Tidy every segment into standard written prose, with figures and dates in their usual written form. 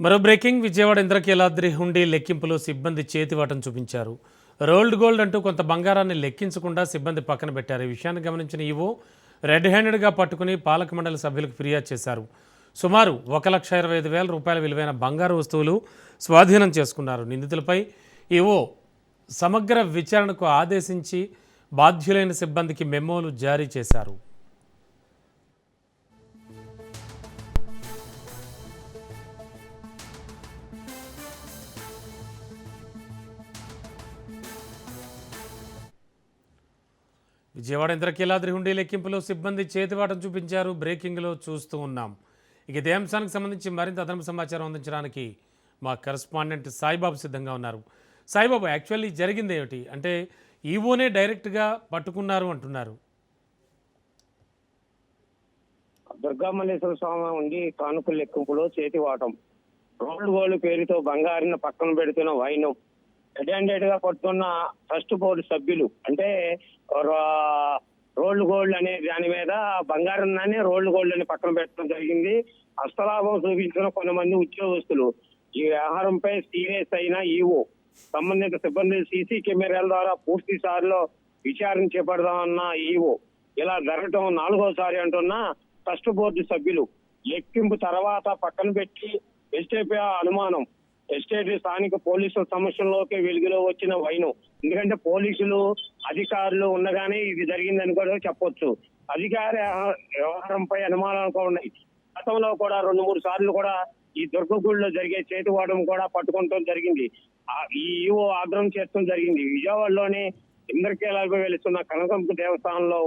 మరో బ్రేకింగ్ విజయవాడ ఇంద్రకీలాద్రి హుండీ లెక్కింపులో సిబ్బంది చేతివాటం చూపించారు. రోల్డ్ గోల్డ్ అంటూ కొంత బంగారాన్ని లెక్కించకుండా సిబ్బంది పక్కన పెట్టారు. ఈ విషయాన్ని గమనించిన ఈవో రెడ్ హ్యాండెడ్గా పట్టుకుని పాలక మండలి సభ్యులకు ఫిర్యాదు చేశారు. సుమారు 1,25,000 రూపాయల విలువైన బంగారు వస్తువులు స్వాధీనం చేసుకున్నారు. నిందితులపై ఈవో సమగ్ర విచారణకు ఆదేశించి బాధ్యులైన సిబ్బందికి మెమోలు జారీ చేశారు. విజయవాడ ఇంద్రకీలాద్రి హుండీ లెక్కింపులో సిబ్బంది చేతివాటం చూపించారు. బ్రేకింగ్లో చూస్తూ ఉన్నాం. ఇక ఇదే అంశానికి సంబంధించి మరింత అదనపు సమాచారం అందించడానికి మా కరెస్పాండెంట్ సాయిబాబు సిద్ధంగా ఉన్నారు. సాయిబాబు, యాక్చువల్లీ జరిగింది ఏమిటి అంటే ఈవోనే డైరెక్ట్గా పట్టుకున్నారు అంటున్నారు. దుర్గామల్లేశ్వర స్వామి ఉండి కానుకల లెక్కింపులో చేతివాటం, రోల్డ్ గోల్డ్ పేరుతో బంగారుని పక్కన పెడుతున్న వైనం, రెడ్ హ్యాండెడ్ గా పడుతున్న ట్రస్ట్ బోర్డు సభ్యులు. అంటే రోల్డ్ గోల్డ్ అనే దాని మీద బంగారాన్ని రోల్డ్ గోల్డ్ అని పక్కన పెట్టడం జరిగింది. హస్తలాభం చూపించిన కొంతమంది ఉద్యోగస్తులు. ఈ వ్యవహారంపై సీరియస్ అయిన ఈవో సంబంధిత సిబ్బంది సీసీ కెమెరాల ద్వారా పూర్తి స్థాయిలో విచారణ చేపడదామన్న ఈవో ఇలా జరగటం 4వసారి అంటున్న ట్రస్ట్ బోర్డు సభ్యులు లెక్కింపు తర్వాత పక్కన పెట్టి ఎస్టేట్ అనుమానం. ఎస్టేట్ స్థానిక పోలీసుల సమస్యల్లోకి వెలుగులో వచ్చిన వైను. ఎందుకంటే పోలీసులు అధికారులు ఉండగానే ఇది జరిగిందని కూడా చెప్పొచ్చు. అధికార వ్యవహారంపై అనుమానాలు కూడా ఉన్నాయి. గతంలో కూడా 2-3 సార్లు కూడా ఈ దుర్గగుడిలో జరిగే చేతివాటం కూడా పట్టుకోవడం జరిగింది. ఈ ఈవో ఆగ్రహం చేయడం జరిగింది. విజయవాడలోని ఇంద్రకీలాద్రి వెలుస్తున్న కనకంపు దేవస్థానంలో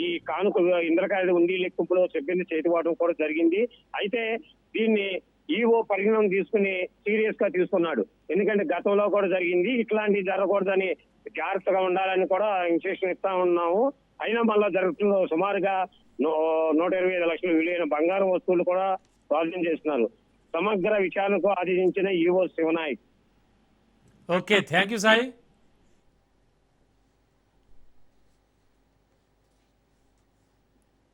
ఈ కానుక ఇంద్రకీలాద్రి హుండీ లెక్కింపులో సిబ్బంది చేతివాటం కూడా జరిగింది. అయితే దీన్ని ఈవో పరిగణన తీసుకుని సీరియస్ గా తీసుకున్నాడు. ఎందుకంటే గతంలో కూడా జరిగింది, ఇట్లాంటివి జరగకూడదని జాగ్రత్తగా ఉండాలని కూడా ఇన్స్ట్రక్షన్ ఇస్తా ఉన్నాము. అయినా మళ్ళా జరుగుతుందో సుమారుగా 125 లక్షల విలువైన బంగారం వస్తువులు కూడా స్వాధీనం చేస్తున్నారు. సమగ్ర విచారణకు ఆదేశించిన EO Shiva Nayak. Okay, thank you Sai.